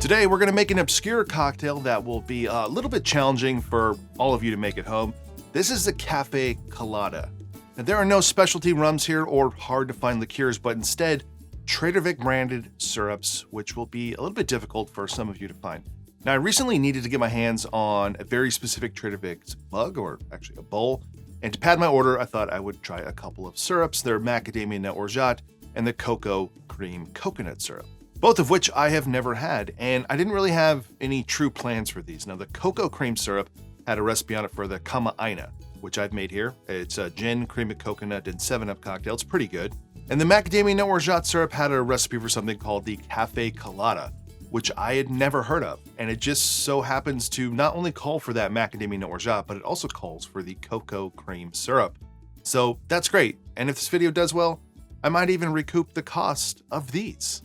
Today, we're going to make an obscure cocktail that will be a little bit challenging for all of you to make at home. This is the Kafe Colada. Now, there are no specialty rums here or hard-to-find liqueurs, but instead, Trader Vic branded syrups, which will be a little bit difficult for some of you to find. Now, I recently needed to get my hands on a very specific Trader Vic's mug, or actually a bowl, and to pad my order, I thought I would try a couple of syrups, their Macadamia Nut orgeat and the Cocoa Cream Coconut Syrup, both of which I have never had, and I didn't really have any true plans for these. Now, the Cocoa Cream Syrup had a recipe on it for the Kamaina, which I've made here. It's a gin, cream of coconut, and 7-Up cocktail. It's pretty good. And the Macadamia Nut orgeat syrup had a recipe for something called the Kafe Colada, which I had never heard of. And it just so happens to not only call for that Macadamia Nut orgeat, but it also calls for the Cocoa Cream Syrup. So that's great. And if this video does well, I might even recoup the cost of these.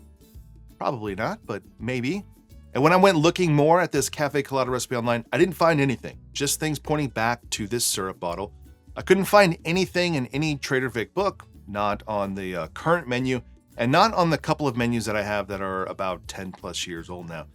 Probably not, but maybe. And when I went looking more at this Kafe Colada recipe online, I didn't find anything, just things pointing back to this syrup bottle. I couldn't find anything in any Trader Vic book, not on the current menu, and not on the couple of menus that I have that are about 10 plus years old now.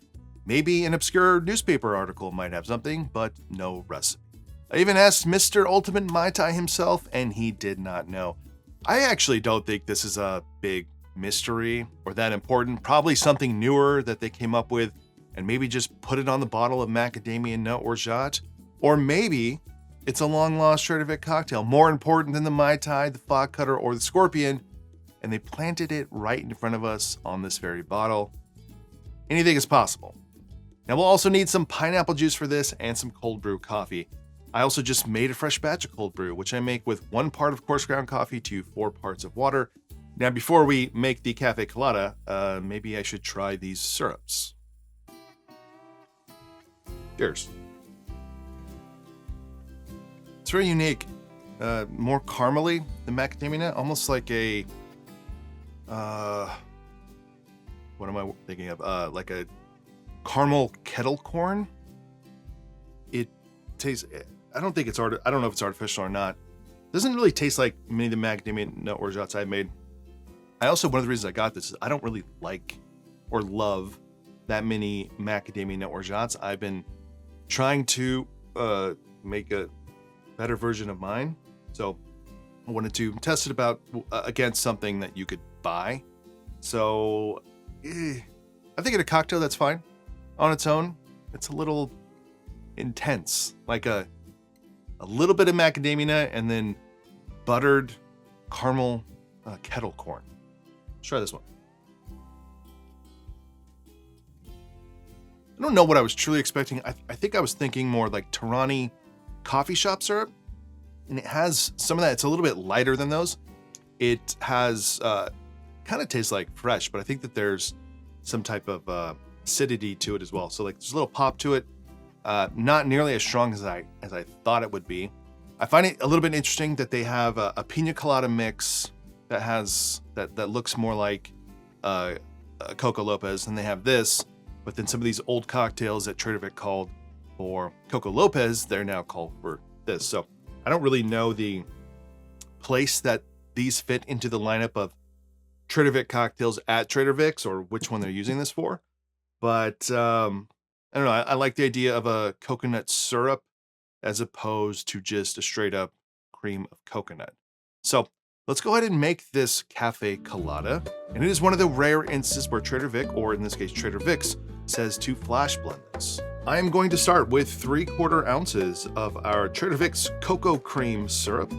Maybe an obscure newspaper article might have something, but no recipe. I even asked Mr. Ultimate Mai Tai himself, and he did not know. I actually don't think this is a big mystery or that important. Probably something newer that they came up with and maybe just put it on the bottle of Macadamia Nut orgeat. Or maybe it's a long-lost Trader Vic cocktail, more important than the Mai Tai, the Fog Cutter, or the Scorpion, and they planted it right in front of us on this very bottle. Anything is possible. Now, we'll also need some pineapple juice for this and some cold brew coffee. I also just made a fresh batch of cold brew, which I make with 1 part of coarse ground coffee to 4 parts of water. Now, before we make the Kafe Colada, maybe I should try these syrups. Cheers. It's very unique. More caramely than Macadamia Nut, almost like a, what am I thinking of? Like a caramel kettle corn. It tastes, I don't know if it's artificial or not. It doesn't really taste like many of the Macadamia Nut orgeats I've made. One of the reasons I got this is I don't really like or love that many Macadamia Nut orgeats. I've been trying to make a better version of mine. So I wanted to test it against something that you could buy. So I think in a cocktail, that's fine. On its own, it's a little intense, like a little bit of macadamia nut and then buttered caramel kettle corn. Let's try this one. I don't know what I was truly expecting. I think I was thinking more like Torani coffee shop syrup, and it has some of that. It's a little bit lighter than those. It has kind of tastes like fresh, but I think that there's some type of acidity to it as well. So like there's a little pop to it. Not nearly as strong as I thought it would be. I find it a little bit interesting that they have a pina colada mix that has that looks more like Coco Lopez, and they have this. But then some of these old cocktails that Trader Vic called for Coco Lopez, they're now called for this. So I don't really know the place that these fit into the lineup of Trader Vic cocktails at Trader Vic's or which one they're using this for. But I don't know. I like the idea of a coconut syrup as opposed to just a straight up cream of coconut. So let's go ahead and make this Kafe Colada. And it is one of the rare instances where Trader Vic, or in this case Trader Vic's, says to flash blend this. I am going to start with 3/4 ounces of our Trader Vic's cocoa cream syrup,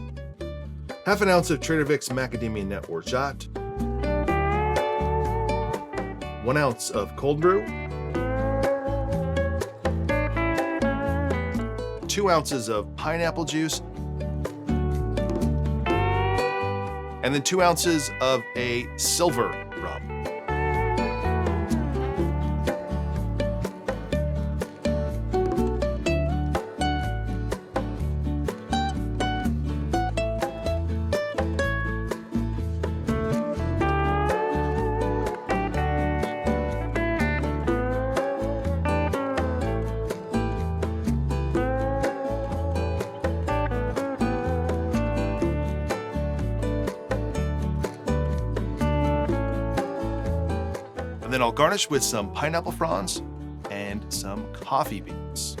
1/2 ounce of Trader Vic's Macadamia Nut orgeat, 1 ounce of cold brew, 2 ounces of pineapple juice, and then 2 ounces of a silver rum. then I'll garnish with some pineapple fronds and some coffee beans.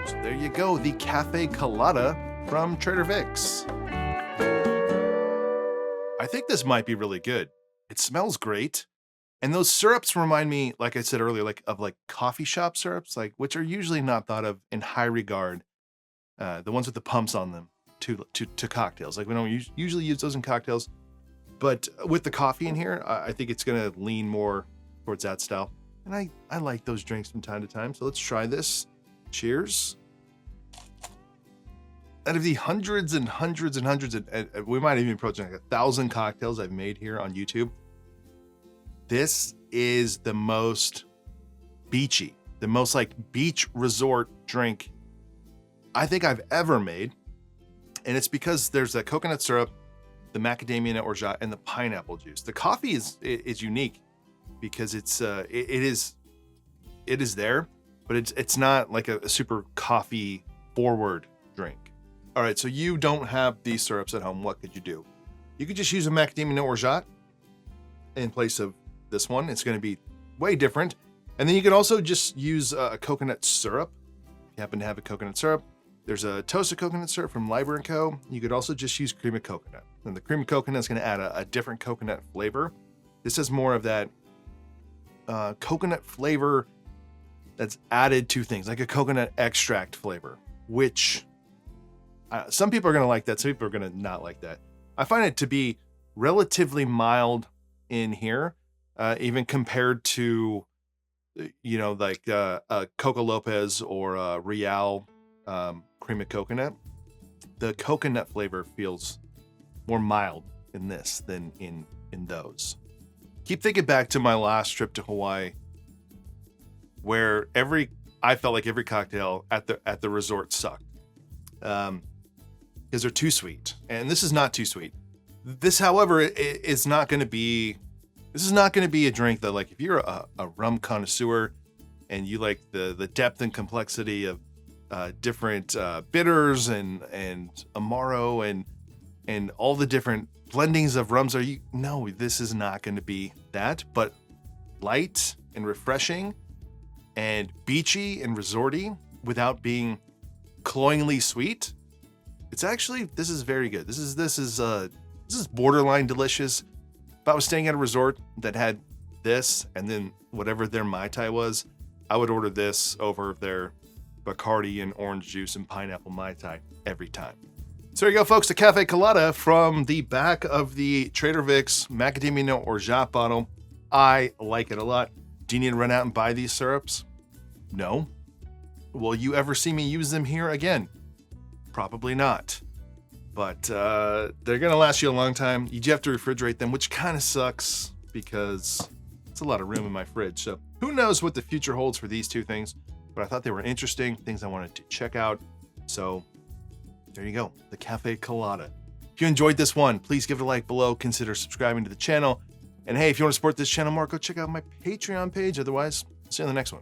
So there you go, the Kafe Colada from Trader Vic's. I think this might be really good. It smells great. And those syrups remind me, like I said earlier, of coffee shop syrups, which are usually not thought of in high regard. The ones with the pumps on them to cocktails. We don't usually use those in cocktails, but with the coffee in here, I think it's gonna lean more towards that style. And I like those drinks from time to time. So let's try this. Cheers. Out of the hundreds and hundreds and hundreds, and we might even approach 1,000 cocktails I've made here on YouTube, this is the most beachy, the most beach resort drink I think I've ever made. And it's because there's the coconut syrup, the macadamia nut orgeat, and the pineapple juice. The coffee is unique because it is there, but it's not like a super coffee forward drink. All right, so you don't have these syrups at home. What could you do? You could just use a macadamia nut orgeat in place of this one. It's going to be way different. And then you could also just use a coconut syrup. If you happen to have a coconut syrup, there's a toasted coconut syrup from Liber & Co. You could also just use cream of coconut. And the cream of coconut is going to add a different coconut flavor. This is more of that coconut flavor that's added to things, like a coconut extract flavor, which some people are going to like that. Some people are going to not like that. I find it to be relatively mild in here, even compared to, Coco Lopez or Real cream of coconut. The coconut flavor feels more mild in this than in those. Keep thinking back to my last trip to Hawaii, where I felt like every cocktail at the resort sucked. Because they're too sweet, and this is not too sweet. This, however, is not going to be. This is not going to be a drink that, if you're a rum connoisseur, and you like the depth and complexity of different bitters and amaro and all the different blendings of rums. No, this is not going to be that. But light and refreshing, and beachy and resorty without being cloyingly sweet. This is very good. This is borderline delicious. If I was staying at a resort that had this and then whatever their Mai Tai was, I would order this over their Bacardi and orange juice and pineapple Mai Tai every time. So there you go, folks. The Kafe Colada from the back of the Trader Vic's Macadamia Nut Orgeat bottle. I like it a lot. Do you need to run out and buy these syrups? No. Will you ever see me use them here again? Probably not. But they're going to last you a long time. You do have to refrigerate them, which kind of sucks because it's a lot of room in my fridge. So who knows what the future holds for these two things. But I thought they were interesting, things I wanted to check out. So there you go, the Kafe Colada. If you enjoyed this one, please give it a like below. Consider subscribing to the channel. And hey, if you want to support this channel more, go check out my Patreon page. Otherwise, see you on the next one.